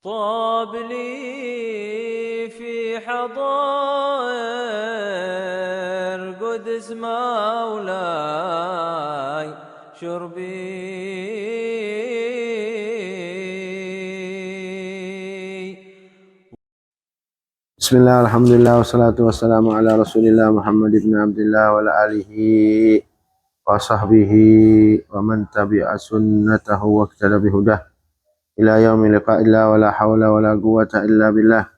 طاب لي في حضائر قدس مولاي شربي. Bismillah, alhamdulillah, wassalatu wassalamu ala rasulillah Muhammad ibn Abdullah wa ala alihi wa sahbihi wa man tabi'a sunnatahu wa iqtada bihudah ila yaumil liqa'illah wa la hawla wa la quwwata illa billah.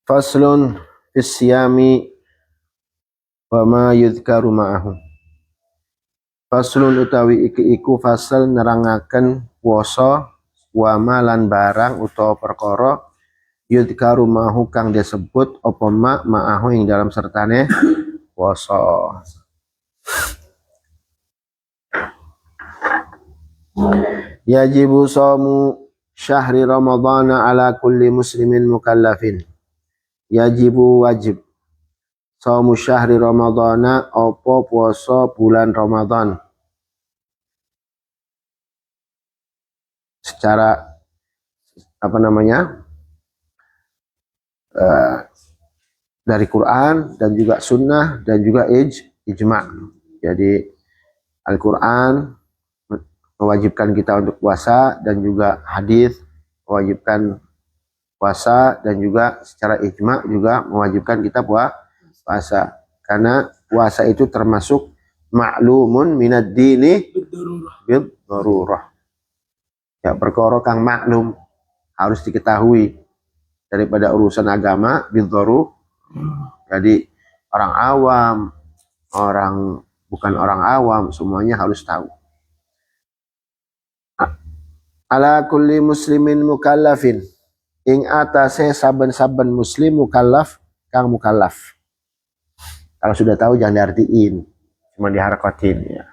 Faslun fis siyami wa ma yudhkaru ma'ahu. Faslun utawi iki iku fasal nerangaken puasa wa malan barang utawa perkara yudhkaru ma'ahu kang disebut apa ma'ahu ing dalam sertane puasa. Yajibu shamu syahri ramadhana ala kulli muslimin mukallafin. Yajibu wajib shamu syahri ramadhana apa puasa bulan Ramadan. Secara dari Quran dan juga sunnah dan juga ijma'. Jadi Al-Quran mewajibkan kita untuk puasa dan juga hadis mewajibkan puasa dan juga secara ijma' juga mewajibkan kita puasa. Karena puasa itu termasuk ma'lumun minad dini bil darurah. Ya, perkara kang maklum harus diketahui daripada urusan agama bil darurah. Jadi orang awam, bukan orang awam, semuanya harus tahu. Ala kulli muslimin mukallafin, ing atase saben-saben muslim mukallaf kang mukallaf. Kalau sudah tahu jangan diartiin, cuma diharakatin ya.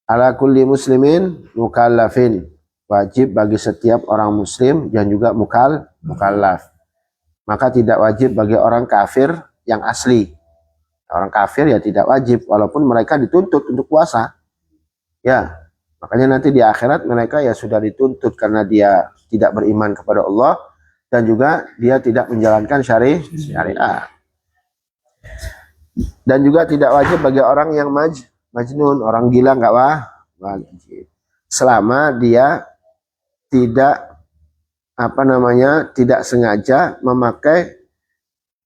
Ala kulli muslimin mukallafin, wajib bagi setiap orang muslim dan juga mukallaf. Maka tidak wajib bagi orang kafir yang asli. Orang kafir ya tidak wajib, walaupun mereka dituntut untuk puasa. Ya, makanya nanti di akhirat mereka ya sudah dituntut karena dia tidak beriman kepada Allah dan juga dia tidak menjalankan syariat. Dan juga tidak wajib bagi orang yang majnun, orang gila nggak wajib. Selama dia tidak tidak sengaja memakai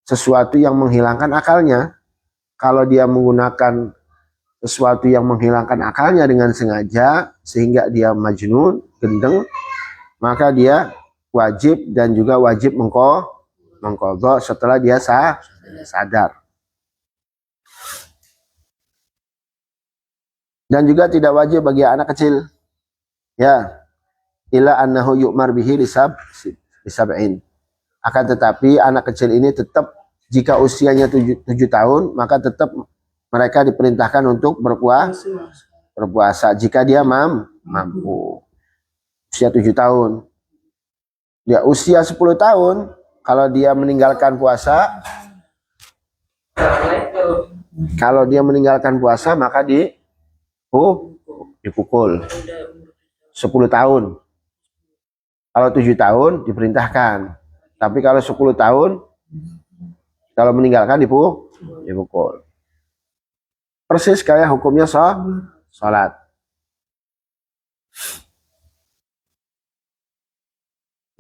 sesuatu yang menghilangkan akalnya. Kalau dia menggunakan sesuatu yang menghilangkan akalnya dengan sengaja sehingga dia majnun, gendeng, maka dia wajib dan juga wajib mengqadha setelah dia sadar. Dan juga tidak wajib bagi anak kecil. Ya, ila annahu yu'mar bihi lisab'in. Akan tetapi anak kecil ini tetap jika usianya 7 tahun maka tetap mereka diperintahkan untuk berpuasa jika dia mampu. Usia 7 tahun. Dia usia 10 tahun kalau dia meninggalkan puasa maka dipukul 10 tahun. Kalau 7 tahun diperintahkan. Tapi kalau 10 tahun, kalau meninggalkan dipukul. Persis kayak hukumnya sholat.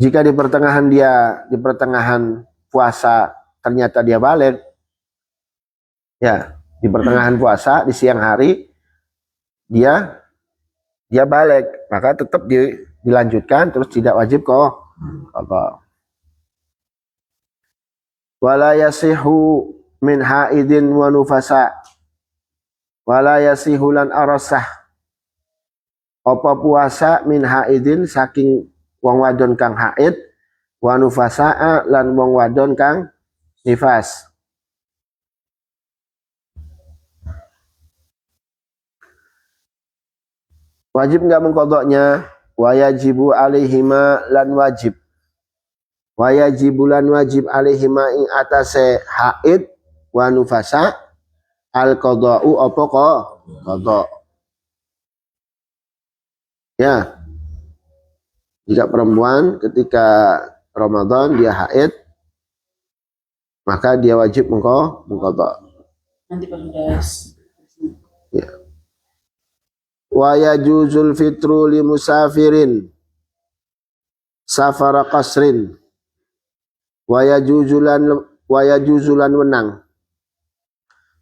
Jika di pertengahan puasa ternyata dia balik, ya di pertengahan puasa di siang hari dia balik, maka tetap dilanjutkan terus tidak wajib qadha. Wala yasihu min haidin wa nufasa. Wala yasihu lan arasah apa puasa min haidin saking wong wadon kang haid wa nufasa lan wong wadon kang nifas. Wajib enggak mengqadhanya? Wa yajibu alaihima lan wajib. Wa yajibu lan wajib alaihima ing atase haid wa nufasa al qada'u apa qada. Ya. Jika perempuan ketika Ramadan dia haid, maka dia wajib mengqada. Nanti pedas. Ya. Wa yajuzul fitru li musafirin safara qasrin. Wa yajuzulan menang.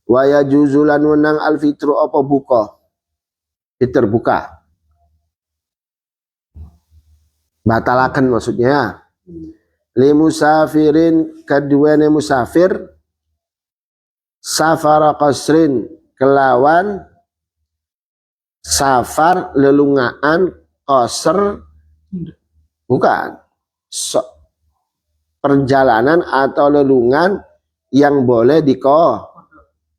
Wa yajuzulan menang al fitru apa buka. Fitr buka. Batalakan maksudnya. Li musafirin kaduane musafir safara qasrin kelawan safar lelungaan qasr bukan perjalanan atau lelungan yang boleh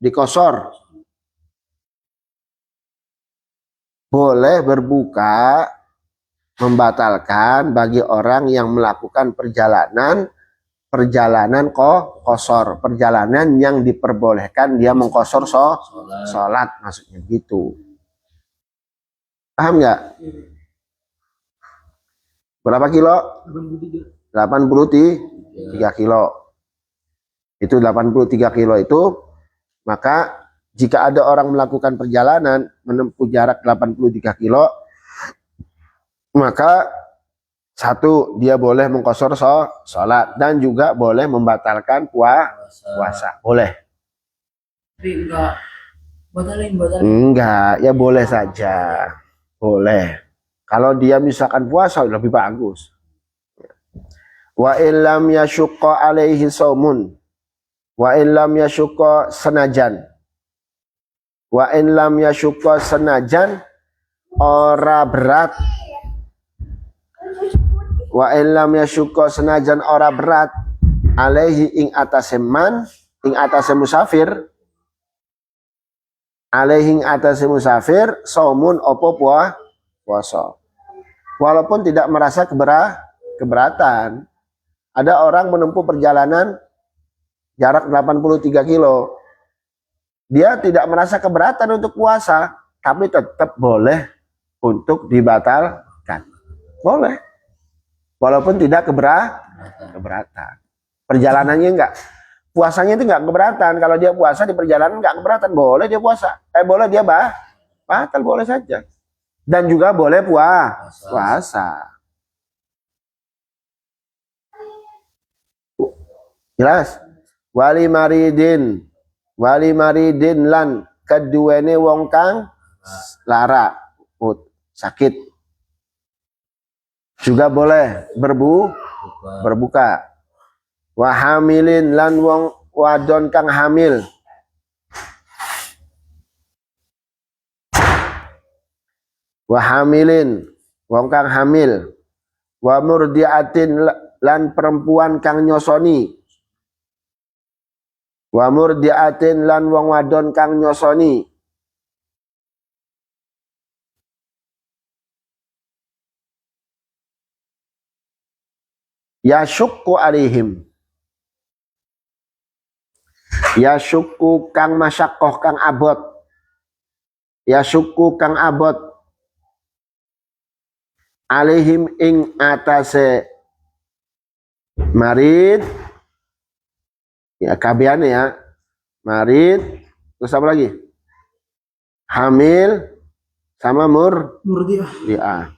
dikosor. Boleh berbuka membatalkan bagi orang yang melakukan perjalanan kosor, perjalanan yang diperbolehkan dia mengkosor sholat maksudnya gitu. Paham nggak? Berapa kilo? 83 kilo. Itu 83 kilo itu, maka jika ada orang melakukan perjalanan menempuh jarak 83 kilo, maka satu, dia boleh mengkosor sholat dan juga boleh membatalkan puasa. Boleh. Tapi enggak batalin. Enggak, ya boleh saja. Boleh. Kalau dia misalkan puasa lebih bagus. Wa illam yashqa alaihi saumun. Wa illam yashqa senajan. Wa illam yashqa senajan ora berat. Wa illam yashqa senajan ora berat alaihi ing atase man ing atase musafir. Alaihi ing atase musafir saumun opo puasa. Walaupun tidak merasa keberatan. Ada orang menempuh perjalanan jarak 83 kilo. Dia tidak merasa keberatan untuk puasa, tapi tetap boleh untuk dibatalkan. Boleh. Walaupun tidak keberatan. Perjalanannya enggak. Puasanya itu enggak keberatan. Kalau dia puasa di perjalanan enggak keberatan, boleh dia puasa. Boleh dia batal, boleh saja. Dan juga boleh puasa. Jelas? Wali maridin lan keduene wong kang lara sakit juga boleh berbuka. Wa hamilin lan wong wadon kang hamil. Wa hamilin wong kang hamil. Wa murdiatin lan perempuan kang nyosoni. Wa murdiatin lan wong wadon kang nyosoni. Yasyukku alaihim. Yasyukku kang masyakoh kang abot. Yasyukku kang abot. Alaihim ing atase marid. Ya kabiane ya. Marid. Terus apa lagi? Hamil sama murdiah.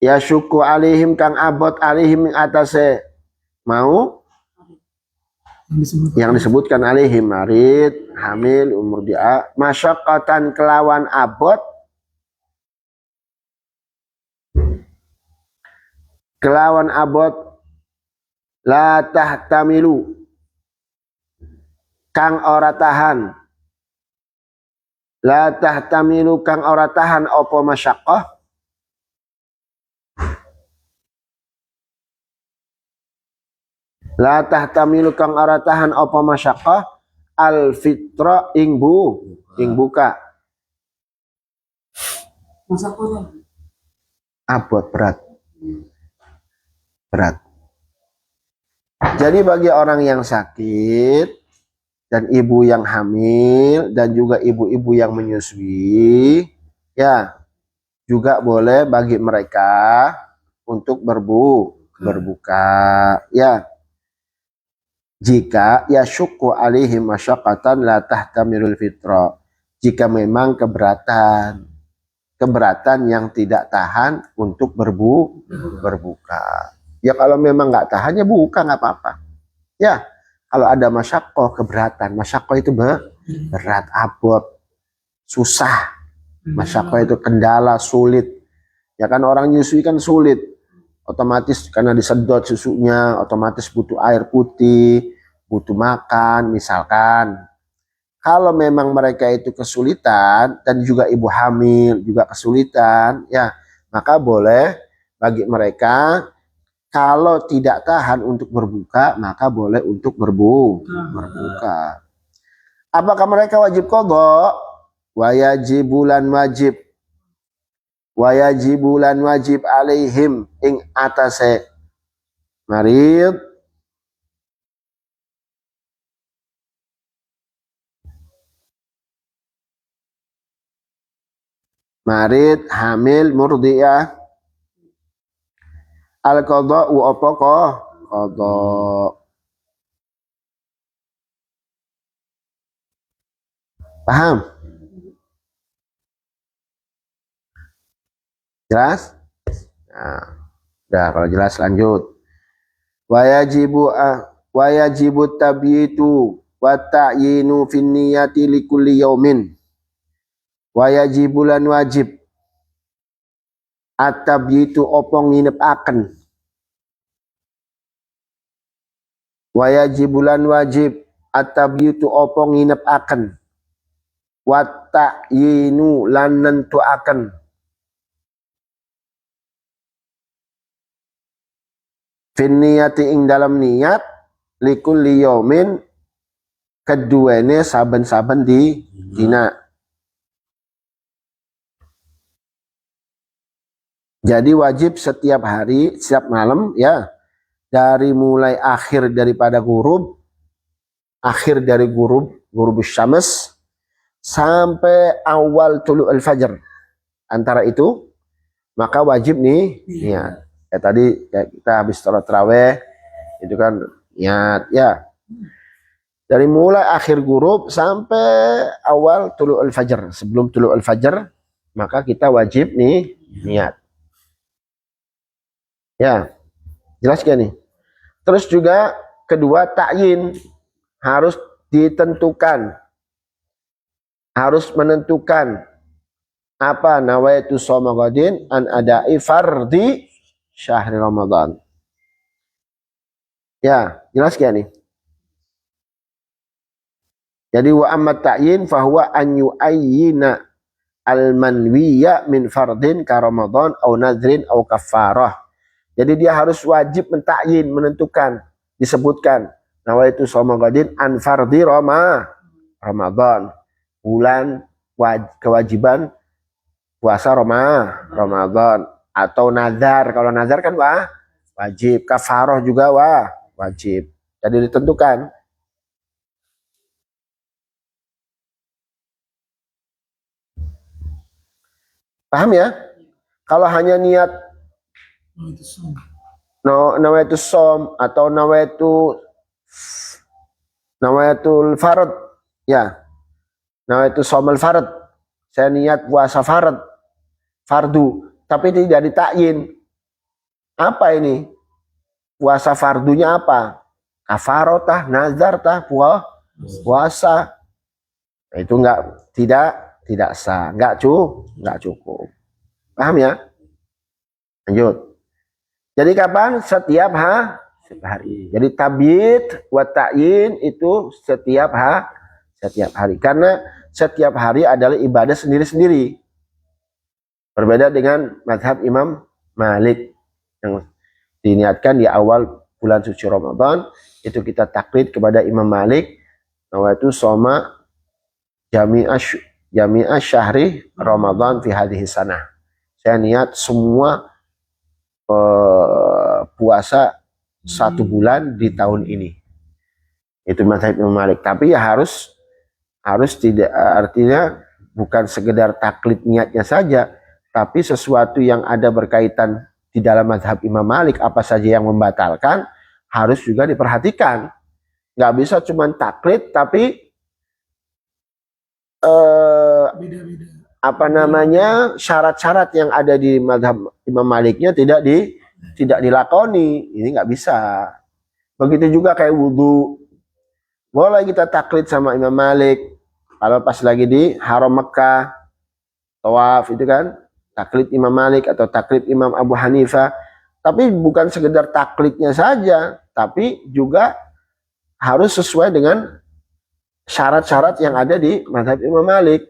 Ya syuku alihim kang abot alihim atase mau yang disebutkan alihim marid, hamil, umur dia masyaqqatan kelawan abot la tahtamilu kang ora tahan la tahtamilu kang ora tahan apa masyaqqah la tahtamilu kang ora tahan apa masyaqqah al fitra ing buka abot berat. Jadi bagi orang yang sakit dan ibu yang hamil dan juga ibu-ibu yang menyusui, ya, juga boleh bagi mereka untuk berbuka, ya. Jika ya syukku alaihim masyaqqatan la tahtamilul fitrah. Jika memang keberatan yang tidak tahan untuk berbuka. Ya kalau memang nggak tahan ya buka, nggak apa-apa. Ya, kalau ada masyaqqah, keberatan. Masyaqqah itu berat, abot, susah. Masyaqqah itu kendala, sulit. Ya kan orang nyusui kan sulit. Otomatis karena disedot susunya, otomatis butuh air putih, butuh makan misalkan. Kalau memang mereka itu kesulitan dan juga ibu hamil juga kesulitan, ya maka boleh bagi mereka kalau tidak tahan untuk berbuka, maka boleh untuk berbuka. Apakah mereka wajib qadha? Wajibulan wajib. Wajibulan wajib alaihim ing atase marid hamil murdiah al qadha wa apa qadha. Paham? Jelas? Nah, udah kalau jelas lanjut. Wajibu tabyitu wa ta'yinu fin niyati likulli yaumin. Wajibulan wajib at-tabyitu opong nginep akan. Wajibulan wajib at-tabyitu opong nginep akan. Wa ta'yinu lan nentu akan. Fin niyati ing dalam niat likulli yaumin keduanya saben-saben di dina. Jadi wajib setiap hari, setiap malam ya, dari mulai akhir daripada gurub syams sampai awal tulu'ul fajr. Antara itu maka wajib nih niat. Ya tadi kita habis sholat tarawih itu kan niat ya. Dari mulai akhir gurub sampai awal tulu'ul fajr. Sebelum tulu'ul fajr maka kita wajib nih niat. Ya, jelas gak nih? Terus juga kedua ta'yin, harus ditentukan. Harus menentukan apa nawaitu shauma ghadin an ada'i fardhi syahri Ramadan. Ya, jelas gak nih? Jadi wa amma ta'yin fahuwa an yu'ayyina al-manwiya min fardin ka Ramadan au nadrin au kafarah. Jadi dia harus wajib mentakyin, menentukan, disebutkan nawaitu shauma ghadin an fardhi Ramadan. Bulan kewajiban puasa Ramadan atau nazar. Kalau nazar kan wajib, kafarah juga wajib. Jadi ditentukan. Paham ya? Kalau hanya niat nawaitu som atau nawaitul farad, ya, nawaitu somul farad, saya niat puasa fardu, tapi tidak ditakyin. Apa ini? Puasa fardunya apa? Kafarah tah, nazar tah, puasa. Nah, itu tidak sah, enggak cukup. Paham ya? Lanjut. Jadi kapan? Setiap hari. Jadi tabyid wa ta'yin itu setiap hari. Karena setiap hari adalah ibadah sendiri-sendiri. Berbeda dengan mazhab Imam Malik yang diniatkan di awal bulan suci Ramadan, itu kita taklid kepada Imam Malik, nawaitu shauma jami'a syahri Ramadan fi hadhihi sanah. Saya niat semua puasa 1 bulan di tahun ini. Itu mazhab Imam Malik. Tapi ya harus tidak, artinya bukan sekedar taklid niatnya saja, tapi sesuatu yang ada berkaitan di dalam mazhab Imam Malik, apa saja yang membatalkan harus juga diperhatikan. Nggak bisa cuma taklid tapi Beda-beda. apa namanya, syarat-syarat yang ada di mazhab Imam Maliknya tidak dilakoni. Ini nggak bisa. Begitu juga kayak wudhu, boleh kita taklid sama Imam Malik kalau pas lagi di Haram Mekah tawaf, itu kan taklid Imam Malik atau taklid Imam Abu Hanifah. Tapi bukan sekedar taklidnya saja, tapi juga harus sesuai dengan syarat-syarat yang ada di mazhab Imam Malik.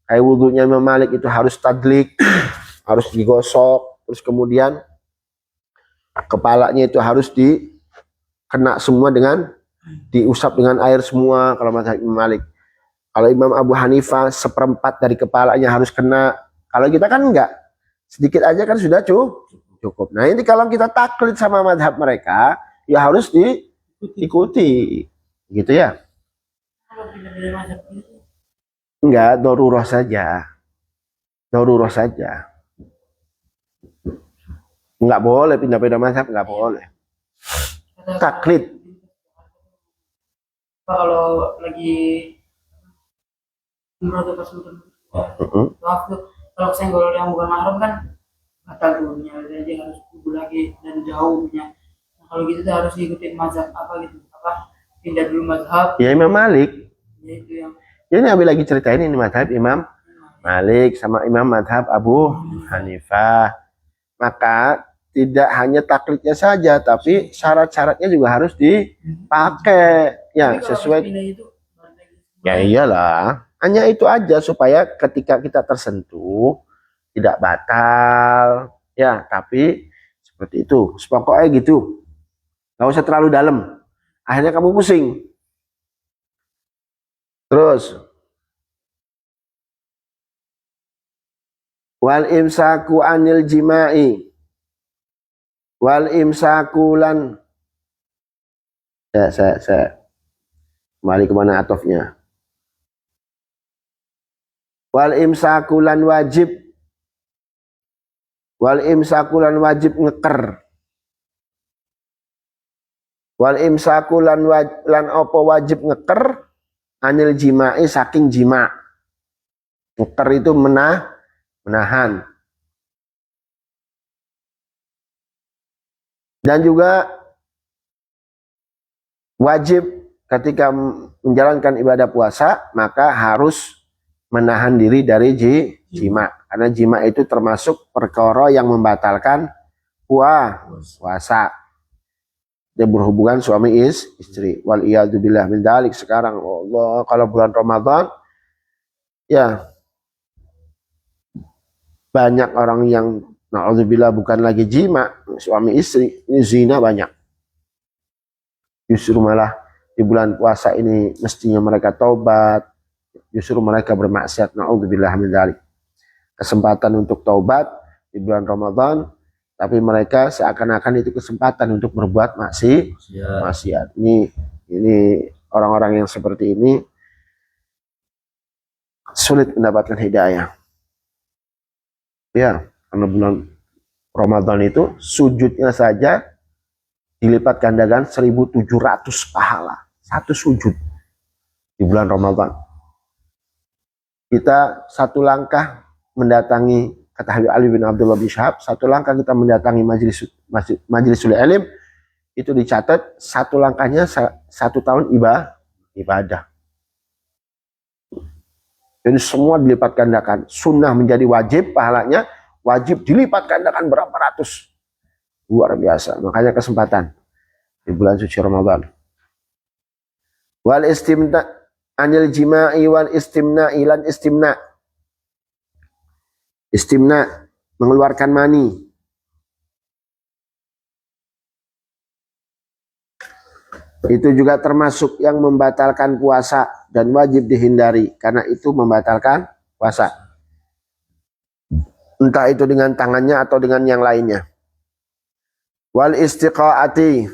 Kayak wudhunya Imam Malik itu harus tadlik, harus digosok, terus kemudian kepalanya itu harus dikena semua dengan diusap dengan air semua kalau mazhab Imam Malik. Kalau Imam Abu Hanifah seperempat dari kepalanya harus kena. Kalau kita kan enggak, sedikit aja kan sudah cukup. Nah ini kalau kita taklid sama mazhab mereka, ya harus diikuti, gitu ya. Kalau beda-beda mazhab itu Enggak, darurah saja. Darurah saja. Enggak boleh pindah-pindah mazhab, enggak boleh. Taklid. kalau lagi umroh tuh pas muter waktu kalau senggol yang bukan mahram kan batal tuh jadi harus kudu lagi dan jauh punya. Nah, kalau gitu tuh harus ngikutin mazhab apa gitu, apa pindah dulu mazhab Ya Imam Malik. ya itu yang Jadi Nabi lagi ceritain ini mazhab Imam Malik sama Imam mazhab Abu Hanifah. Maka tidak hanya taklidnya saja, tapi syarat-syaratnya juga harus dipakai. Ya, tapi kalau sesuai. pindah itu balik lagi. Ya iyalah. Hanya itu aja supaya ketika kita tersentuh tidak batal. Ya, tapi seperti itu. Pokoknya gitu. Gak usah terlalu dalam. Akhirnya kamu pusing. Terus. Wal imsaku anil jima'i. Wal imsaku lan. Saya kembali kemana atofnya. Wal imsaku lan wajib. Wal imsaku lan wajib ngeker. Wal imsaku lan apa wajib ngeker anil jima'i saking jima. Ngeker itu menahan. Dan juga wajib ketika menjalankan ibadah puasa maka harus menahan diri dari jima. Karena jima itu termasuk perkara yang membatalkan puasa. Dia berhubungan suami istri. Wal iyadzubillah min dzalik. Sekarang Allah kalau bulan Ramadan ya banyak orang yang na'udzubillah bukan lagi jima, suami istri, ini zina banyak. Justru malah di bulan puasa ini mestinya mereka taubat, justru mereka bermaksiat, na'udzubillah min dzalik. Kesempatan untuk taubat di bulan Ramadan, tapi mereka seakan-akan itu kesempatan untuk berbuat maksiat. Ini orang-orang yang seperti ini sulit mendapatkan hidayah. Ya, karena bulan Ramadan itu sujudnya saja dilipat gandakan 1.700 pahala. Satu sujud di bulan Ramadan. Kita satu langkah mendatangi, kata Habib Ali bin Abdullah bin Syahab, satu langkah kita mendatangi majlisul ilm, itu dicatat satu langkahnya 1 tahun ibadah. Jadi semua dilipat gandakan. Sunnah menjadi wajib, pahalanya wajib dilipat gandakan berapa ratus. Luar biasa. Makanya kesempatan di bulan suci Ramadan. Wal istimna anil jima'i wal istimna ilan istimna. Istimna mengeluarkan mani. Itu juga termasuk yang membatalkan puasa dan wajib dihindari karena itu membatalkan puasa. Entah itu dengan tangannya atau dengan yang lainnya. Wal istiqaati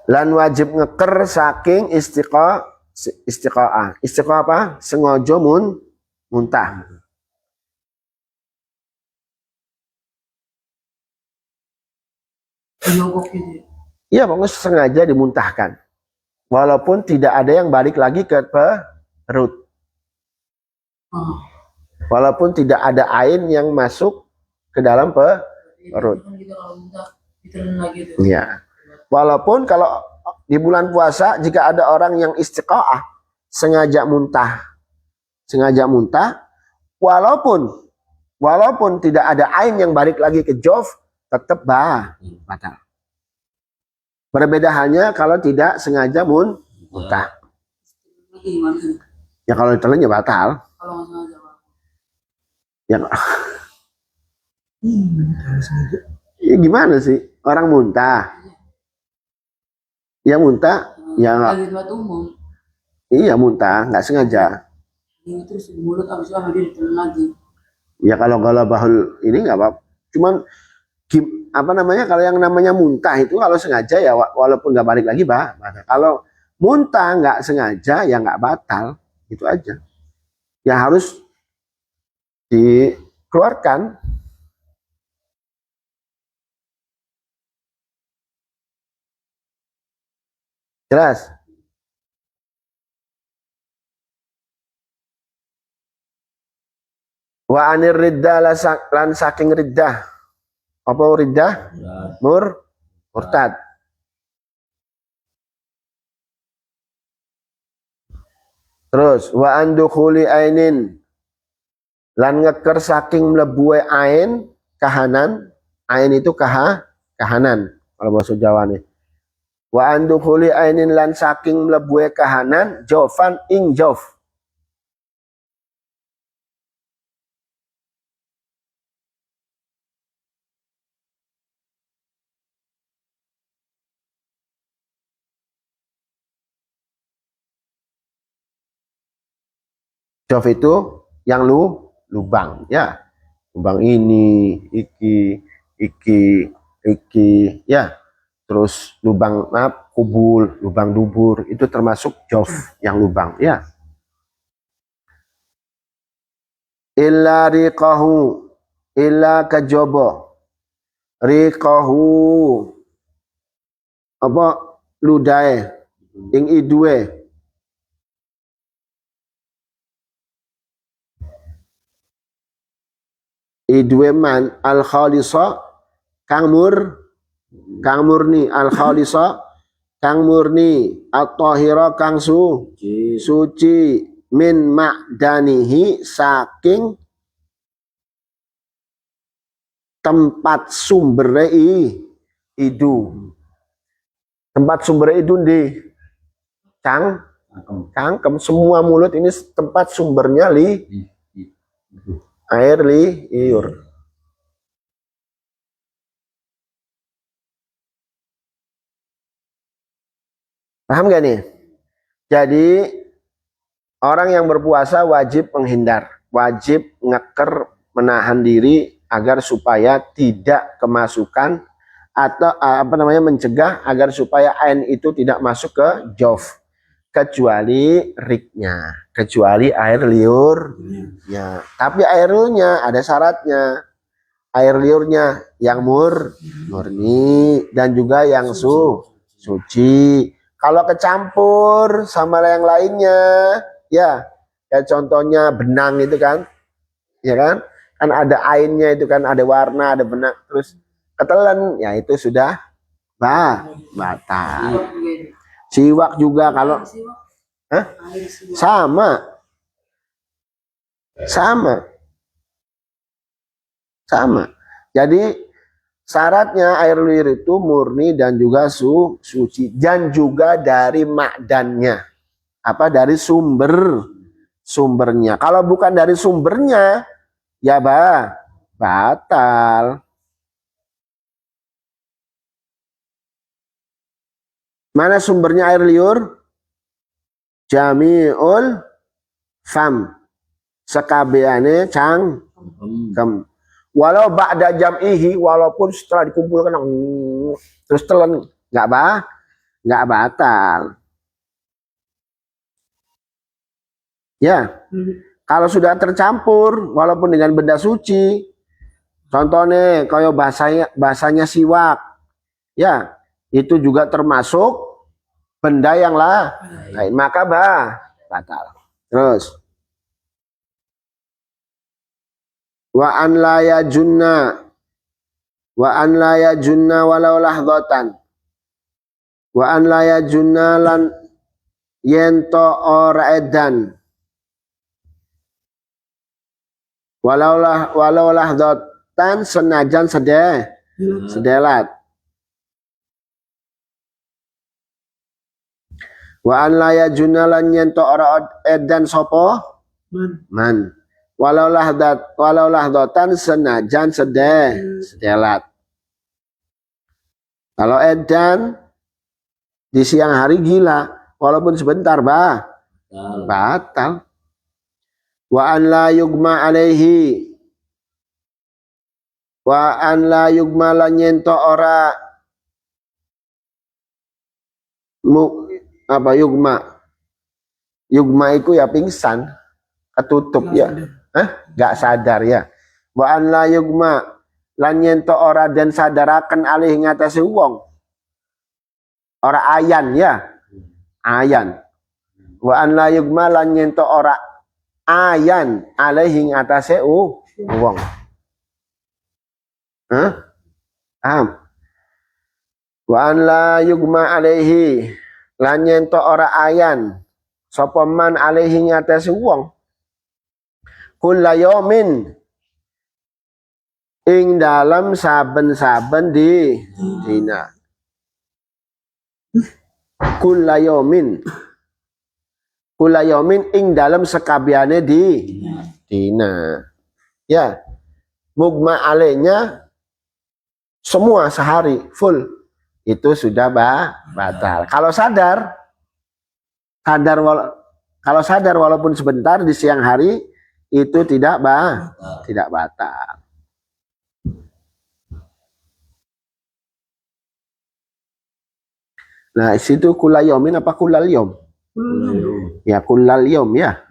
Lan wajib ngeker saking istiqoah. Istiqoah apa? Sengaja muntah. Jongkok gitu. Iya, pokoknya sengaja dimuntahkan. Walaupun tidak ada yang balik lagi ke perut. Oh. Walaupun tidak ada air yang masuk ke dalam perut. Kan kita kalau muntah ditelan lagi tuh. Iya. Walaupun kalau di bulan puasa jika ada orang yang istiqoah sengaja muntah, walaupun tidak ada air yang balik lagi ke jof, tetap batal. Berbeda halnya kalau tidak sengaja muntah. Lagi gimana sih? Ya kalau ditelan ya batal. Kalau nggak sengaja Pak. Ya gimana sih orang muntah? Ya muntah, ya nggak. Lagi tempat umum. Iya muntah, nggak sengaja. Ini terus di mulut abis itu sama dia ditelan lagi. Ya kalau bahul ini nggak apa. Cuman apa namanya, kalau yang namanya muntah itu kalau sengaja ya walaupun nggak balik lagi batal. Kalau muntah nggak sengaja ya nggak batal, itu aja. Ya harus dikeluarkan. Jelas? Wa anir riddah lan saking riddah. Apa riddah? Murtad. Terus wa andukhuli ainin lan ngeker saking mlebuhe ain kahanan. Ain itu kahanan kalau bahasa Jawa nih. Wa andukhuli ainin lan saking mlebuhe kahanan jofan ing jof. Jof itu yang lubang ya. Lubang ini, iki ya. Terus lubang kubul, lubang dubur itu termasuk jof yang lubang ya. Illa riqahu, illa kajobo. Riqahu apa ludae ing idue. Idue man al khalisa kang murni, al khalisa kang murni, at-tahira kang suci min ma'danihi saking tempat sumbere idu. Tempat sumbere idu di cangkem. Semua mulut ini tempat sumbernya air liur. Paham gak nih? Jadi orang yang berpuasa wajib menghindar, wajib ngeker, menahan diri agar supaya tidak kemasukan atau mencegah agar supaya air itu tidak masuk ke jof, kecuali riknya, kecuali air liur ya. Tapi air liurnya ada syaratnya. Air liurnya yang murni dan juga yang suci. Kalau kecampur sama yang lainnya ya, kayak contohnya benang itu kan, ya kan ada ainnya itu kan, ada warna, ada benang, terus ketelan ya itu sudah batal. Siwak juga kalau sama. Jadi syaratnya air liur itu murni dan juga suci dan juga dari makdannya, dari sumbernya. Kalau bukan dari sumbernya ya batal. Mana sumbernya air liur? Jami'ul fam, sekabeane cangkem. Walau ba'da jam'ihi, walaupun setelah dikumpulkan terus telan nggak nggak batal. Ya, kalau sudah tercampur walaupun dengan benda suci, contohnya kayak bahasanya siwak, ya itu juga termasuk benda yang lain, maka batal. Terus wa an la yajunna walau lahdatan, wa an la yajunna lan yento ora edan walau lahdatan senajan sedelat. Wa an la yajunna lan yento ora edan sopo man walau lahdatan senajan sedelat. Kalau edan di siang hari gila walaupun sebentar batal. Wa an la yugma alaihi, wa an la yugma lan yento ora yugma itu ya pingsan, ketutup ya, nggak sadar ya. Wa an la yugma lan yento ora dan sadaraken alih ngatasi wong, ora ayan ya, ayan. Wa an la yugma lan yento ora ayan alaihi ngatasi wong. Paham? Wa an la yugma alaihi lan yento ora ayan sapa man alaihi ngatasi wong kullayomin ing dalam saben-saben dina. Kullayomin ing dalam sekabiane dina. Ya, mugma alainya semua sehari full itu sudah batal. Kalau sadar walaupun sebentar di siang hari itu tidak batal. Nah, situ kulayomin apa kulal yom? Ya kulal yom ya.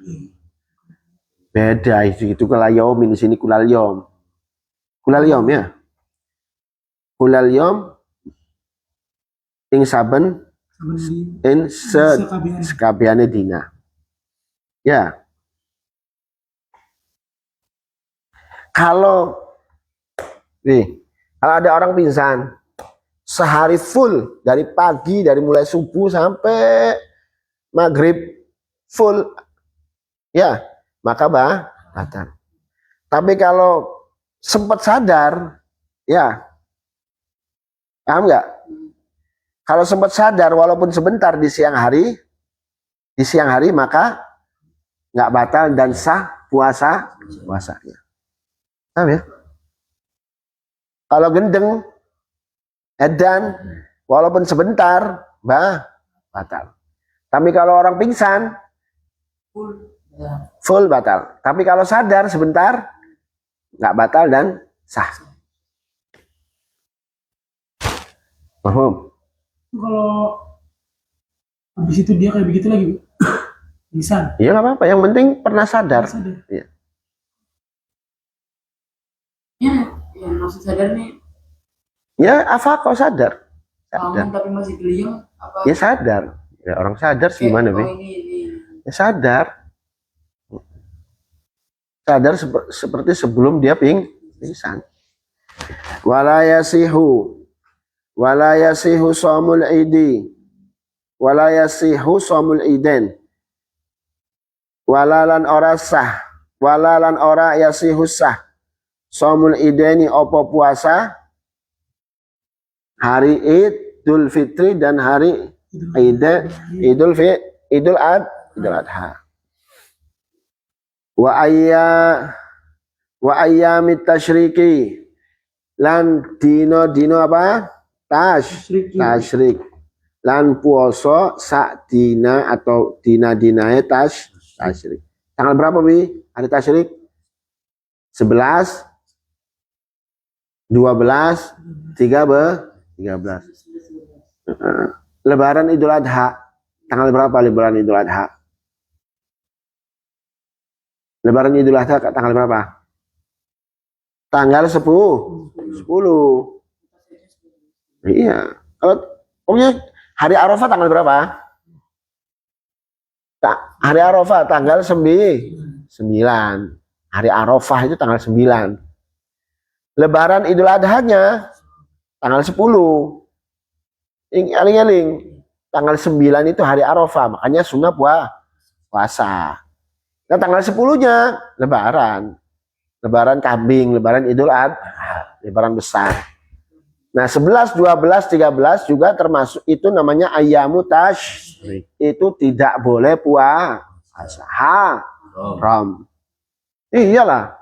Beda itu kulayomin, di sini kulal yom. Kulal yom ya. Kulal yom ing saben in sekabiane dina. Ya. Kalau ada orang pingsan sehari full dari pagi, dari mulai subuh sampai maghrib full, ya maka batal. Tapi kalau sempat sadar, ya paham nggak? Kalau sempat sadar walaupun sebentar di siang hari maka nggak batal dan sah puasanya. Paham ya? Kalau gendeng edan walaupun sebentar batal. Tapi kalau orang pingsan full batal. Tapi kalau sadar sebentar nggak batal dan sah. Paham? Kalau habis itu dia kayak begitu lagi, pingsan. Iya nggak apa-apa. Yang penting pernah sadar. Iya. Ya maksud sadar nih. Ya apa kau sadar? Bangun tapi masih geliang apa? Ya sadar. Ya orang sadar sih gimana, Bi? Ya sadar. Sadar seperti sebelum dia pingsan. Wala yasihu shaumul idi. Wala yasihu shaumul iden. Walalan ora sah. Walalan ora yasihu sah. Shaumul ideni opo puasa hari Idul Fitri dan hari Idul Adha. Wa ayyamit tasyriki lan dino apa? Tasyrik. Lan puasa sak dina atau dina-dinae tasyrik. Tanggal berapa, Bi? Hari tasyrik? 11, 12, 13. Lebaran Idul Adha. Tanggal berapa Lebaran Idul Adha? Lebaran Idul Adha tanggal berapa? Tanggal 10. Iya. Kalau pokoknya hari Arafah tanggal berapa? Hari Arafah tanggal 9. Hari Arafah itu tanggal 9. Lebaran Idul Adha-nya tanggal 10. Aling-aling. Tanggal 9 itu hari Arafah, makanya sunnah puasa. Nah, tanggal 10-nya Lebaran. Lebaran kambing, Lebaran Idul Adha, Lebaran besar. Nah, 11, 12, 13 juga termasuk itu namanya ayyamu tasyrik. Itu tidak boleh puasa. Haram. Iyalah.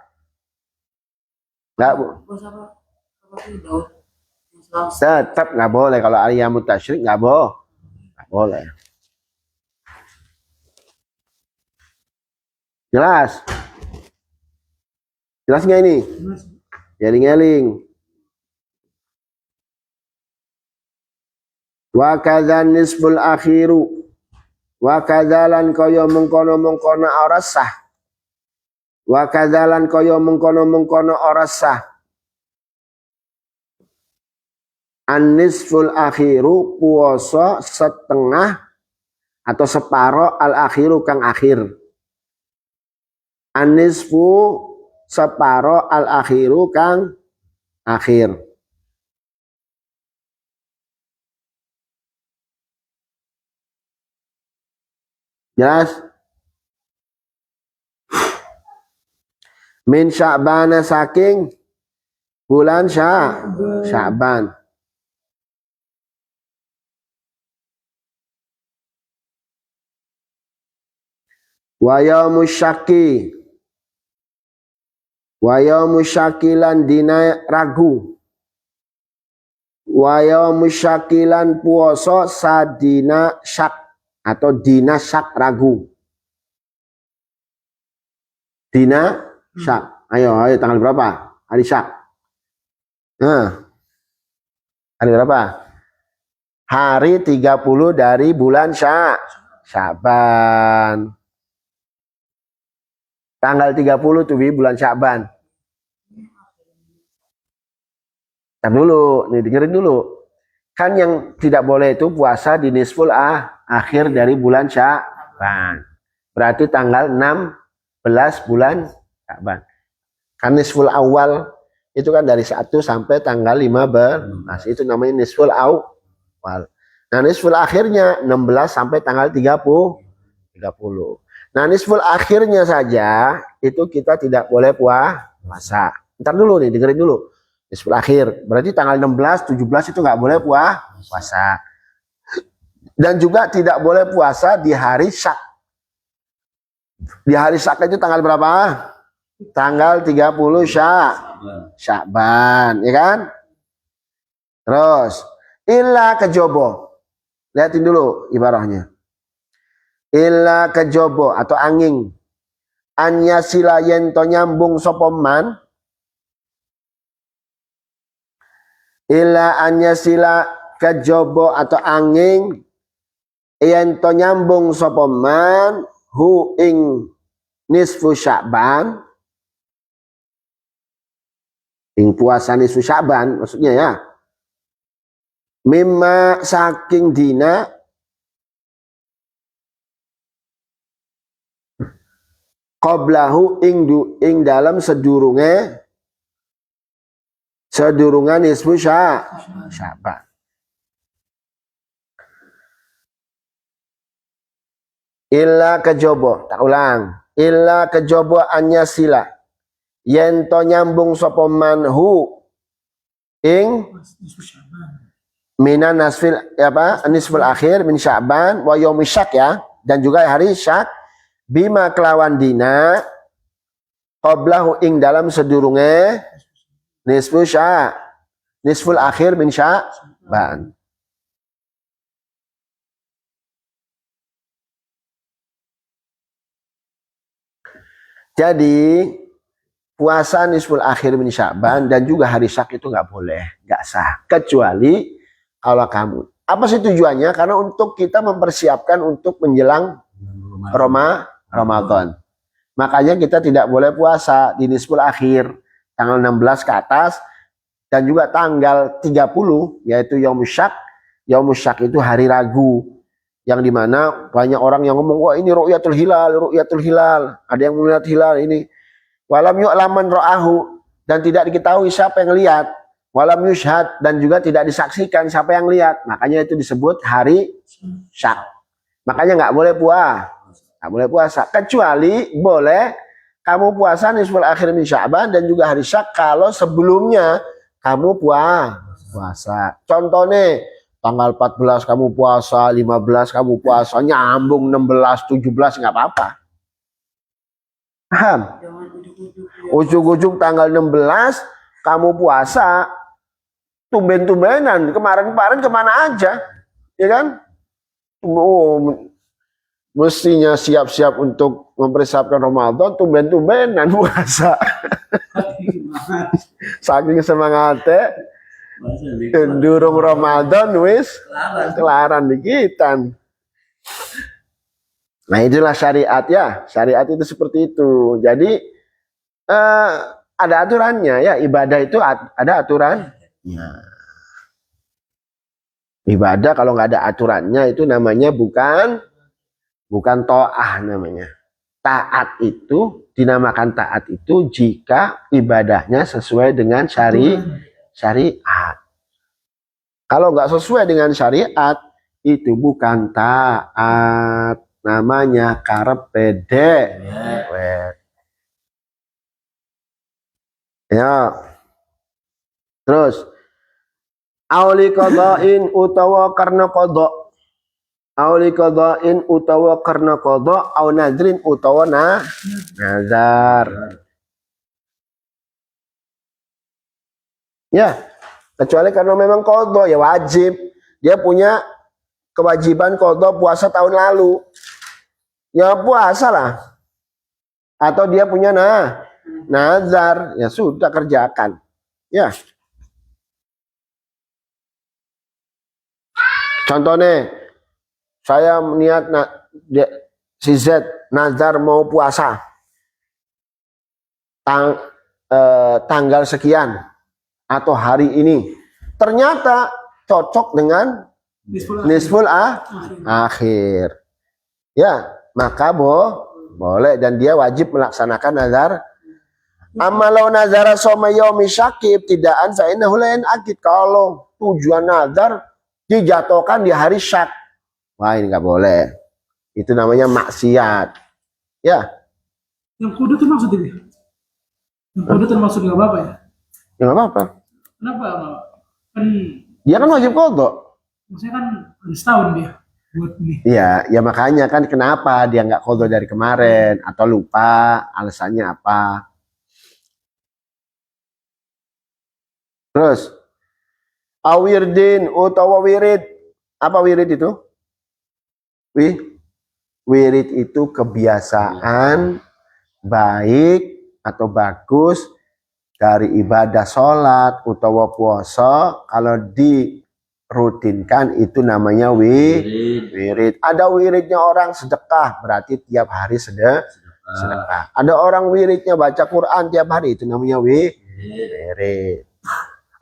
Tetap nggak boleh kalau ayyamu tasyrik nggak boleh. Jelas nggak ini? Eling-eling. Wa kadzan nisful akhiru wa kadzalan kaya mengkono-mengkono ora sah. Wa kadzalan kaya mengkono-mengkono ora sah. An-nisful akhiru puasa setengah atau separo al-akhiru kang akhir. An-nisfu separo al-akhiru kang akhir. Jelas? Min Sya'bana saking bulan Sya'ban. Wa yaumu syaki. Wa yaumu syakilan dina ragu. Wa yaumu syakilan puasa sadina syak atau dina syak ragu. Dina syak. Ayo tanggal berapa? Hari syak. Nah. Hari berapa? Hari 30 dari bulan Sya'ban. Tanggal 30 tuh bulan Sya'ban. Ntar dulu, nih dengerin dulu. Kan yang tidak boleh itu puasa di nisful akhir dari bulan Sya'ban. Berarti tanggal 16 bulan Sya'ban. Kan nisful awal itu kan dari 1 sampai tanggal 15. Itu namanya nisful awal. Nah, nisful akhirnya 16 sampai tanggal 30. Nah, nisful akhirnya saja itu kita tidak boleh puasa. Ntar dulu nih, dengerin dulu. Nisful akhir, berarti tanggal 16, 17 itu nggak boleh puasa. Dan juga tidak boleh puasa di hari syak. Di hari syak itu tanggal berapa? Tanggal 30 Sya'ban, ya kan? Terus, illa kejobo. Lihatin dulu ibarahnya. Illa kejobo atau angin. Anya sila yento nyambung sopoman. Illa anya sila kejobo atau angin. Yento nyambung sopoman. Hu ing nisfu Sya'ban. Ing puasa nisfu Sya'ban maksudnya ya. Mimma saking dina. Qablahu ing dalam sedurungan nisfu Sya'ban. Illa kejobo, tak ulang. Illa kejobo anya sila. Yento nyambung sopoman hu ing minan nasfil nisful akhir min Sya'ban wa yaumi syak ya, dan juga hari syak. Bima kelawan dina qablahu ing dalam sedurunge nisful akhir min Sya'ban. Jadi puasa nisful akhir min Sya'ban dan juga hari syak itu nggak boleh, nggak sah, kecuali kalau kamu Apa sih tujuannya? Karena untuk kita mempersiapkan untuk menjelang Ramadan. Makanya kita tidak boleh puasa di nisful akhir, tanggal 16 ke atas, dan juga tanggal 30, yaitu Yaumul Syak. Yaumul Syak itu hari Ragu, yang dimana banyak orang yang ngomong, wah ini ru'yatul hilal, ru'yatul hilal. Ada yang melihat hilal ini. Walam yu'laman ra'ahu, dan tidak diketahui siapa yang lihat. Walam yushhad, dan juga tidak disaksikan siapa yang lihat. Makanya itu disebut hari Syak. Makanya nggak boleh puasa, kecuali boleh kamu puasa nisful akhir min Sya'ban dan juga hari Syak kalau sebelumnya kamu puasa. Contohnya tanggal 14 kamu puasa, 15 kamu puasa, nyambung 16, 17 nggak apa-apa. Paham? Jangan ujuk-ujuk ya. Ujung-ujung tanggal 16 kamu puasa, tumben-tumbenan. Kemarin-kemarin kemana aja, ya kan? Mestinya siap-siap untuk mempersiapkan Ramadan, tumben-tumbenan puasa. Saking semangatnya, durung Ramadan wis kelaran dikitan. Nah itulah syariat ya. Syariat itu seperti itu. Jadi ada aturannya ya. Ibadah itu ada aturan. Ya. Ibadah kalau nggak ada aturannya itu namanya bukan ta'ah namanya. Taat itu dinamakan taat itu jika ibadahnya sesuai dengan syariat. Kalau nggak sesuai dengan syariat itu bukan taat, namanya karep pede. Ya. Terus auli qada'in utawa karena qada'. Auli qada'in utawa karena qada', au nadrin utawa nazar. Ya, kecuali karena memang qada ya wajib. Dia punya kewajiban qada puasa tahun lalu. Ya puasa lah. Atau dia punya nazar, ya sudah kerjakan. Ya. Contohnya saya niat si Z nazar mau puasa tanggal sekian atau hari ini, ternyata cocok dengan nisful akhir, ya maka boleh dan dia wajib melaksanakan nazar. Amalau nazara soma yaumi syakib tidaan fa'innahu la yanaqid. Kalau tujuan nazar dijatuhkan di hari syak, wah ini nggak boleh. Itu namanya maksiat. Ya. Yang kudu termasuk ini. Yang kudu termasuk nggak apa-apa ya? Ya nggak apa-apa. Kenapa? Kan Dia kan wajib qada. maksudnya kan setahun dia buat ini. Iya, ya makanya kan kenapa dia nggak qada dari kemarin atau lupa alasannya apa. Terus awirdin utawa wirid. Apa wirid itu? Wirid itu kebiasaan baik atau bagus dari ibadah sholat utawa puasa. Kalau dirutinkan itu namanya wirid. Ada wiridnya orang sedekah, berarti tiap hari sedekah. Ada orang wiridnya baca Quran tiap hari, itu namanya wirid.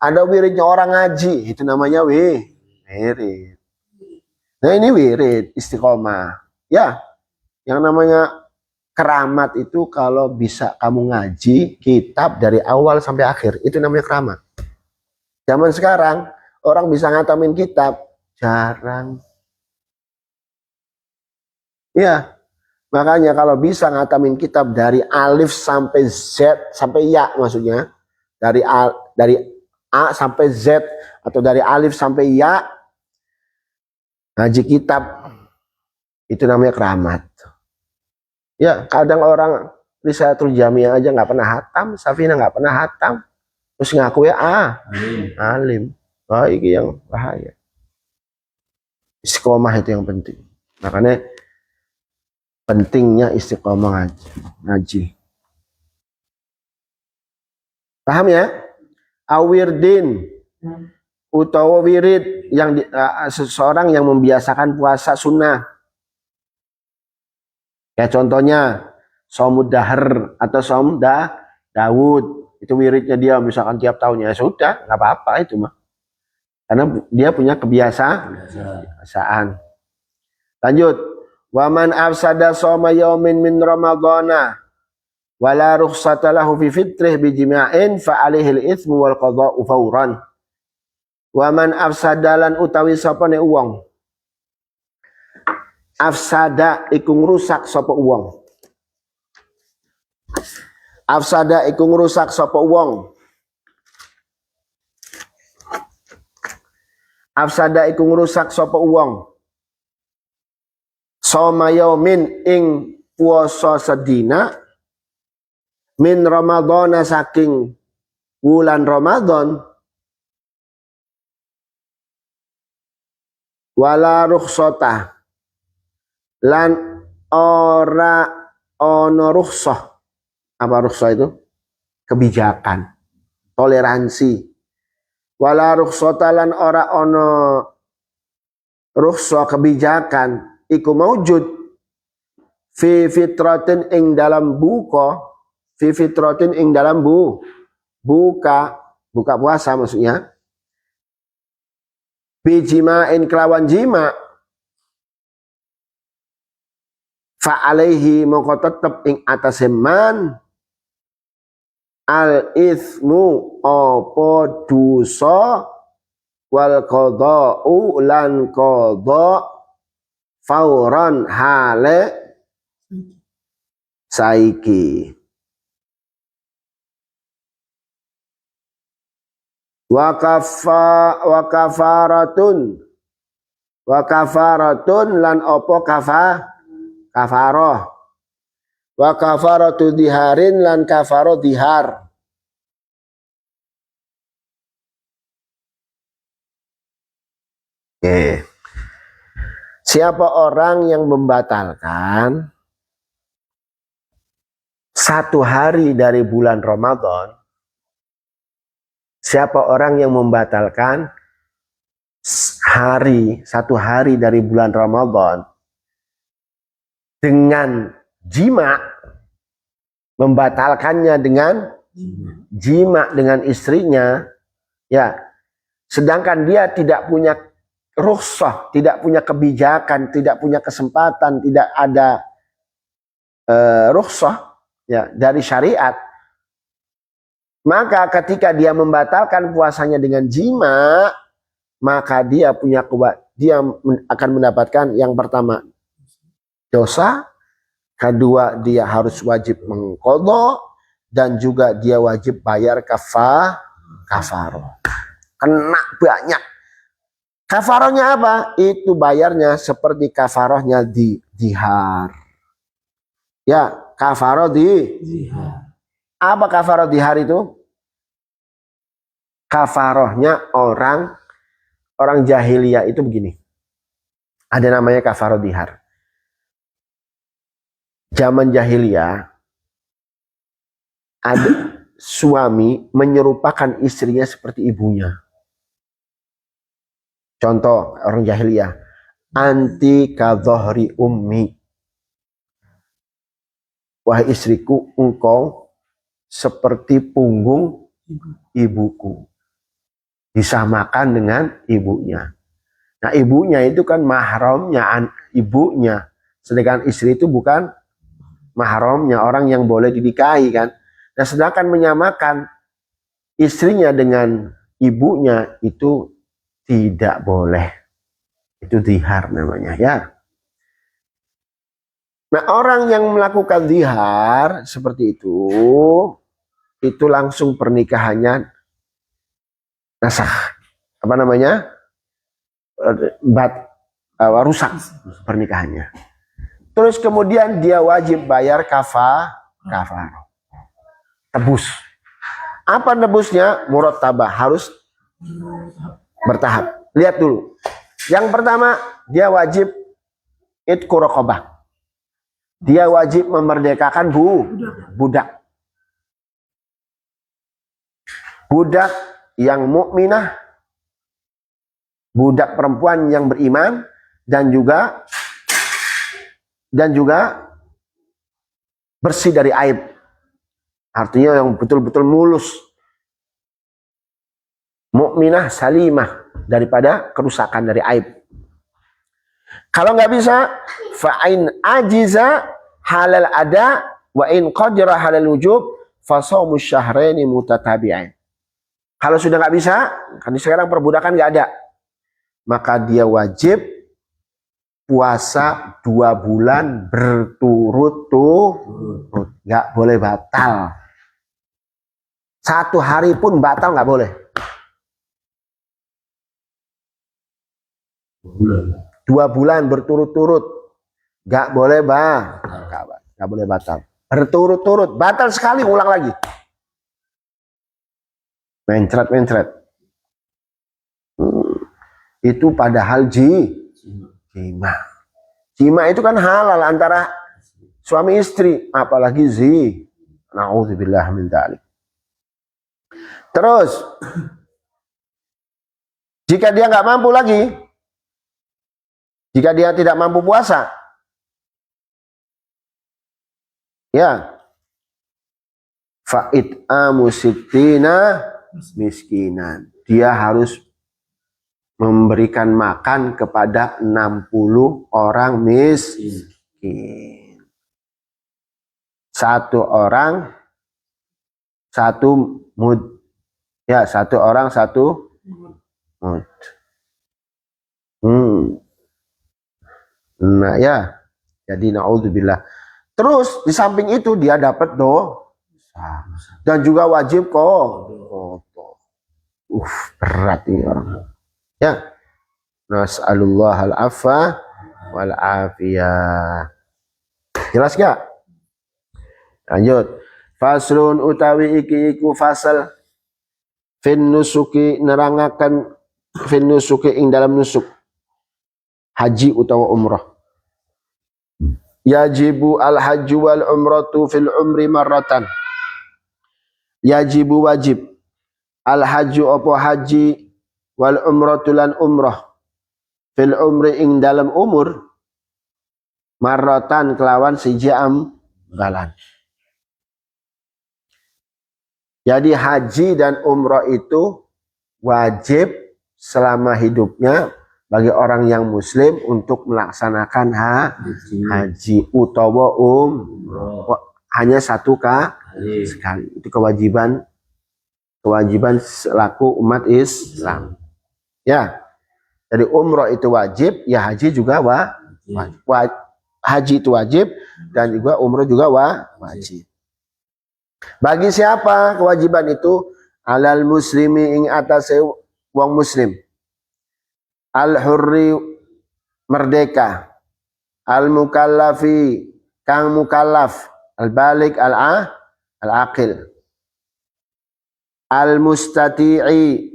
Ada wiridnya orang ngaji, itu namanya wirid. Nah ini wirid istiqomah. Ya, yang namanya keramat itu kalau bisa kamu ngaji kitab dari awal sampai akhir, itu namanya keramat. Zaman sekarang orang bisa ngatamin kitab jarang. Ya, makanya kalau bisa ngatamin kitab dari alif sampai Z sampai ya maksudnya, dari A sampai Z atau dari alif sampai ya, ngaji kitab itu namanya keramat. Ya kadang orang Risalatul Jamiah aja nggak pernah hatam, Safina nggak pernah hatam, terus ngaku ya alim. Wah ini yang bahaya. Istiqomah itu yang penting. Makanya pentingnya istiqomah ngaji. Paham ya? Awirdin utawa wirid yang seseorang yang membiasakan puasa sunnah. Kayak contohnya Shaumud Dahr atau Shaum Daud. Itu wiridnya dia misalkan tiap tahunnya, ya sudah, nggak apa-apa itu mah. Karena dia punya kebiasaan. Lanjut. Waman afsada shauma yaumin min ramadhana wala rukhsata lahu fi fitrih bi jima'in fa alaihi al-itsmu wal qada'u fawran. Waman afsadalan utawi sapa ne wong. Afsada iku ngrusak sapa wong. Afsada iku ngrusak sapa wong. Afsada iku ngrusak sapa wong. Shauma yaumin ing puasa sedina min Ramadhana saking wulan Ramadan wala rukhsata lan ora ono rukhsah. Apa rukhsah itu? Kebijakan, toleransi. Wala rukhsata lan ora ono rukhsah kebijakan iku maujud fi fitratin ing dalam buka, fi fitratin ing dalam buka puasa maksudnya. Bijima'in kelawan jima fa alaihi moko tetep ing atase man al itsmu apa dosa wal qada'u lan qada' fauran hale saiki. Wa kafaratun lan apa kafarah. Wa kafaratu diharin lan kafarah dihar. Oke. Siapa orang yang membatalkan satu hari dari bulan Ramadan, siapa orang yang membatalkan satu hari dari bulan Ramadan dengan jima, membatalkannya dengan jima dengan istrinya, ya, sedangkan dia tidak punya rukhsah, tidak punya kebijakan, tidak punya kesempatan, tidak ada rukhsah ya dari syariat, maka ketika dia membatalkan puasanya dengan jima, maka dia akan mendapatkan yang pertama dosa, kedua dia harus wajib mengqadha, dan juga dia wajib bayar kafarah. Kena banyak. Kafarahnya apa? Itu bayarnya seperti kafarahnya di dihar. Ya, kafarah dihar. Apa kafarah dihar itu? Kafarahnya orang jahiliyah itu begini. Ada namanya kafarah dihar. Zaman jahiliyah ada suami menyerupakan istrinya seperti ibunya. Contoh orang jahiliyah, anti kadzohri ummi. Wahai istriku, engkau seperti punggung ibuku. Disamakan dengan ibunya. Nah, ibunya itu kan mahramnya ibunya. Sedangkan istri itu bukan mahramnya, orang yang boleh dinikahi kan. Nah, sedangkan menyamakan istrinya dengan ibunya itu tidak boleh. Itu dihar namanya ya. Nah, orang yang melakukan dihar seperti itu langsung pernikahannya nasah. Apa namanya? Rusak pernikahannya. Terus kemudian dia wajib bayar kafarah. Tebus. Apa nebusnya? Murattabah, harus bertahap. Lihat dulu. Yang pertama, dia wajib itqu raqabah. Dia wajib memerdekakan budak. Budak yang mukminah budak perempuan yang beriman dan juga bersih dari aib. Artinya yang betul-betul mulus. Mukminah salimah daripada kerusakan dari aib. Kalau nggak bisa, fa'in ajiza halal ada wa in qadira halal wujub fasawmu syahraini mutatabi'ain. Kalau sudah nggak bisa, kan sekarang perbudakan nggak ada, maka dia wajib puasa 2 bulan berturut-turut, nggak boleh batal. 1 hari pun batal nggak boleh. 2 bulan berturut-turut nggak boleh nggak boleh batal. Berturut-turut, batal sekali ulang lagi. Mencret. Itu padahal jima. Jima itu kan halal antara suami istri, apalagi Na'udzubillah min dzalik. Terus, jika dia nggak mampu lagi, jika dia tidak mampu puasa, ya, fa'it'amu sittina miskinan. Dia harus memberikan makan kepada 60 orang miskin. 1 orang 1 mud. Ya, 1 orang 1 mud. Nah ya, jadi na'udzubillah. Terus di samping itu dia dapat dosa dan juga wajib qadha. Berat ini orang. Ya. Nas'alullah al-afwa wal afiyah. Jelas gak? Lanjut. Faslun utawi iki iku fasal fin nusuki nerangaken fin nusuki ing dalam nusuk haji utawa umrah. Yajibu al-hajju wal umratu fil umri marratan. Yajibu wajib al-hajju apa haji wal umratu lan umrah fil umri ing dalam umur marratan kelawan siji ambalan. Jadi haji dan umrah itu wajib selama hidupnya bagi orang yang muslim untuk melaksanakan haji utawa hanya 1 kali sekali. Itu kewajiban selaku umat Islam. Ya. Jadi umrah itu wajib, ya haji juga wajib. Haji itu wajib dan juga umrah juga wajib. Bagi siapa kewajiban itu? Alal muslimi ing atase wong muslim. Al-hurri merdeka, al-mukallafi kang mukallaf, al-balik al-aqil, al-mustati'i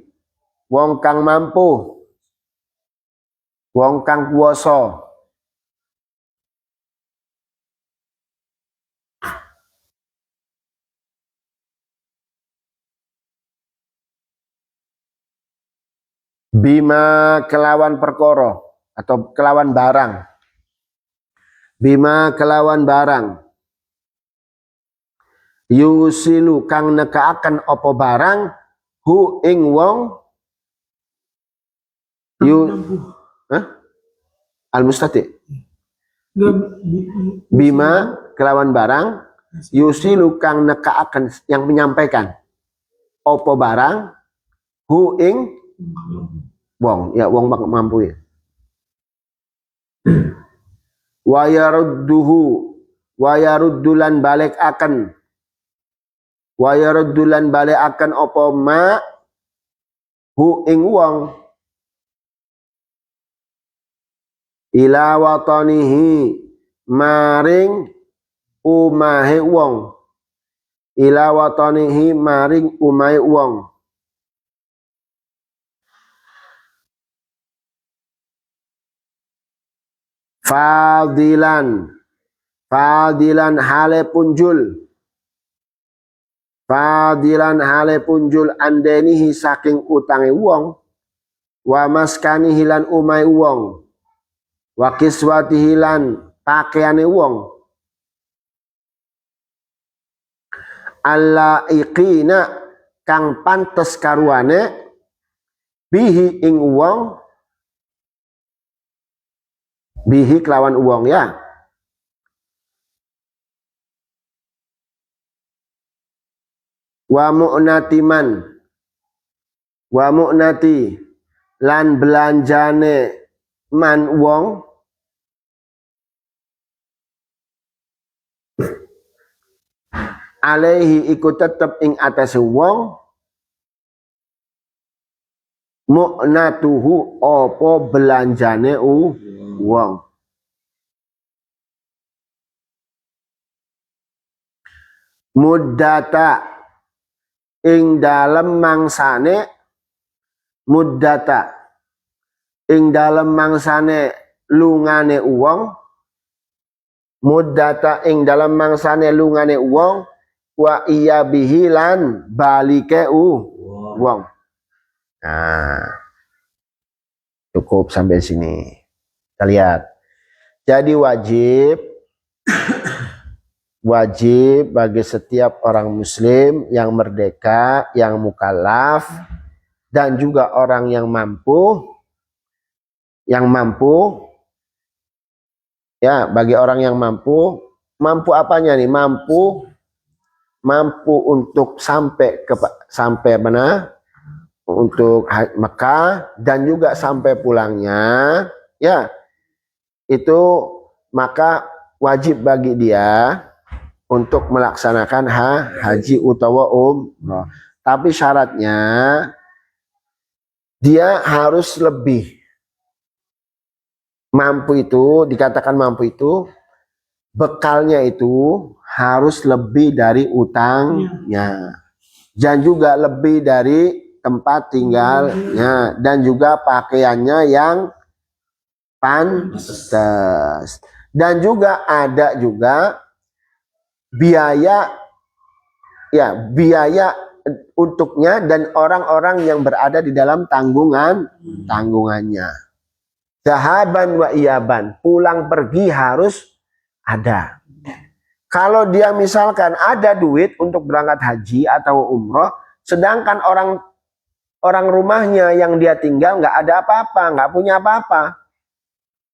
wong kang mampu, wong kang kuwasa, bima kelawan perkara atau kelawan barang. Bima kelawan barang. Yusilu kang nekaaken apa barang hu ing wong al-mustati. Bima kelawan barang yusilu kang nekaaken yang menyampaikan apa barang hu ing wong, ya wong mampu ya. Wa yaruddulan balik akan apa ma hu ing wong ila watanihi maring umahe wong, ila watanihi maring umahe wong. Fadilan hale punjul andenihi saking utange wong wa maskani hilan umai wong, wa kiswati hilan pakaiane wong, alla iqina kang pantes karuane bihi ing wong, bihi kelawan wong ya, wa mu'nati man, wa mu'nati lan belanjane man wong, alaihi iku tetep ing atase wong, mu'natuhu apa belanjane wong, muddata ing dalem mangsane, muddata ing dalem mangsane lungane wong, muddata ing dalem mangsane lungane wong, wa iya bihi lan balike wong. Nah, cukup sampai sini. Kita lihat. Jadi wajib bagi setiap orang muslim yang merdeka, yang mukallaf, dan juga orang yang mampu, ya, bagi orang yang mampu apanya nih? Mampu untuk sampai mana? Untuk Mekah dan juga sampai pulangnya, ya, itu maka wajib bagi dia untuk melaksanakan haji utawa umrah. Tapi syaratnya dia harus lebih mampu, itu dikatakan mampu itu bekalnya itu harus lebih dari utangnya, dan juga lebih dari tempat tinggalnya, dan juga pakaiannya yang pantas, dan juga ada juga biaya untuknya dan orang-orang yang berada di dalam tanggungannya. Zahaban wa iyaban, pulang pergi harus ada. Kalau dia misalkan ada duit untuk berangkat haji atau umroh, sedangkan orang rumahnya yang dia tinggal nggak ada apa-apa, nggak punya apa-apa,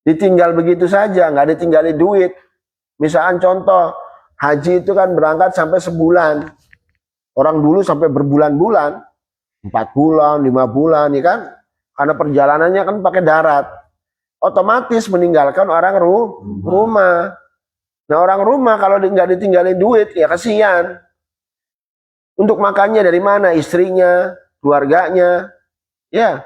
ditinggal begitu saja, nggak ditinggali duit. Misalkan contoh, haji itu kan berangkat sampai sebulan. Orang dulu sampai berbulan-bulan, 4 bulan, 5 bulan, ya kan? Karena perjalanannya kan pakai darat. Otomatis meninggalkan orang rumah. Nah, orang rumah kalau nggak ditinggalin duit, ya kasihan. Untuk makannya dari mana? Istrinya, keluarganya, ya,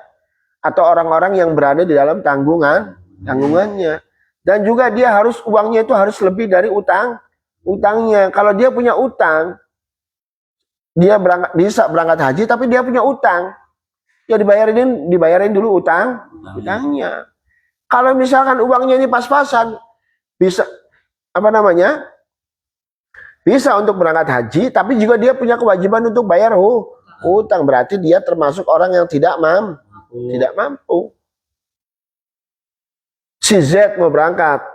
atau orang-orang yang berada di dalam tanggungannya. Dan juga dia harus, uangnya itu harus lebih dari utangnya. Kalau dia punya utang, dia bisa berangkat haji tapi dia punya utang, ya dibayarin dulu utangnya. Kalau misalkan uangnya ini pas-pasan, bisa bisa untuk berangkat haji, tapi juga dia punya kewajiban untuk bayar utang, berarti dia termasuk orang yang tidak mampu. Si Z mau berangkat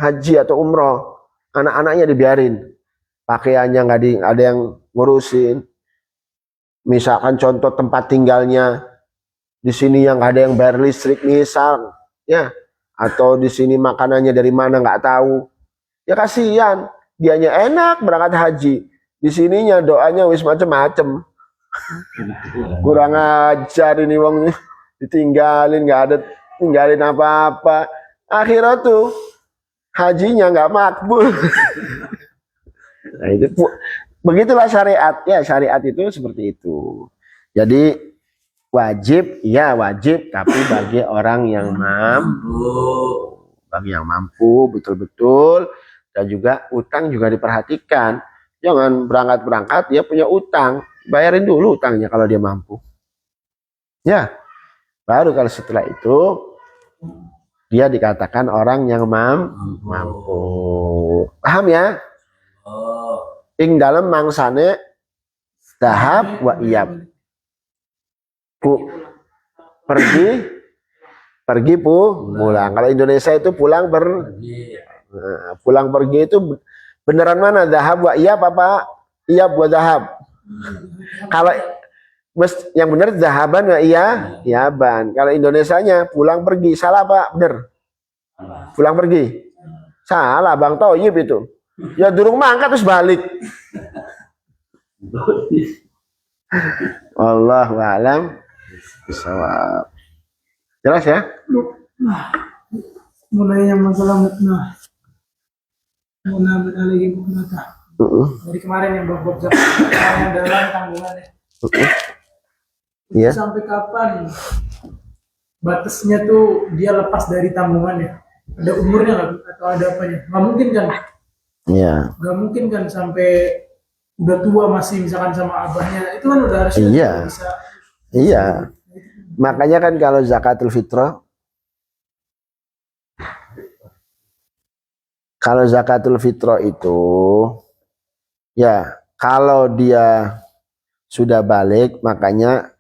haji atau umroh, anak-anaknya dibiarin, pakaiannya nggak ada yang ngurusin. Misalkan contoh tempat tinggalnya di sini yang nggak ada yang bayar listrik misal, ya, atau di sini makanannya dari mana nggak tahu, ya kasihan. Dianya enak berangkat haji, di sininya doanya wis macem-macem. Kurang ajar ini wong, ditinggalin, nggak ada tinggalin apa-apa. Akhirnya tuh hajinya nggak makbul. Nah, itu begitulah syariat, ya, syariat itu seperti itu. Jadi wajib, ya wajib, tapi bagi orang yang mampu, betul-betul. Dan juga utang juga diperhatikan. Jangan berangkat dia punya utang, bayarin dulu utangnya kalau dia mampu. Ya, baru kalau setelah itu dia dikatakan orang yang mampu. Paham ya? Ing dalam mangsane tahap wa iyab. pergi pulang. Kalau Indonesia itu pulang pergi itu beneran mana? Zahab wa iyab apa iyab wa zahab? Kalau yang benar zahaban wa iyaban. Kalau Indonesianya pulang pergi. Salah apa? Bener. Pulang pergi. Salah Bang Toyib itu. Ya durung mangkat terus balik. Allahu a'lam bishawab. Jelas ya? Mulai yang masalah mukna. Mukna alaihi muknata. Dari kemarin yang bab yang dalam tanggungannya. Iya. Sampai kapan batasnya tuh dia lepas dari tanggungannya? Ada umurnya nggak atau ada apanya? Nggak mungkin kan? Iya. Nggak mungkin kan sampai udah tua masih misalkan sama abahnya. Itu kan udah harusnya Iya. bisa. Iya. Makanya kan kalau zakatul fitrah, itu ya kalau dia sudah balik makanya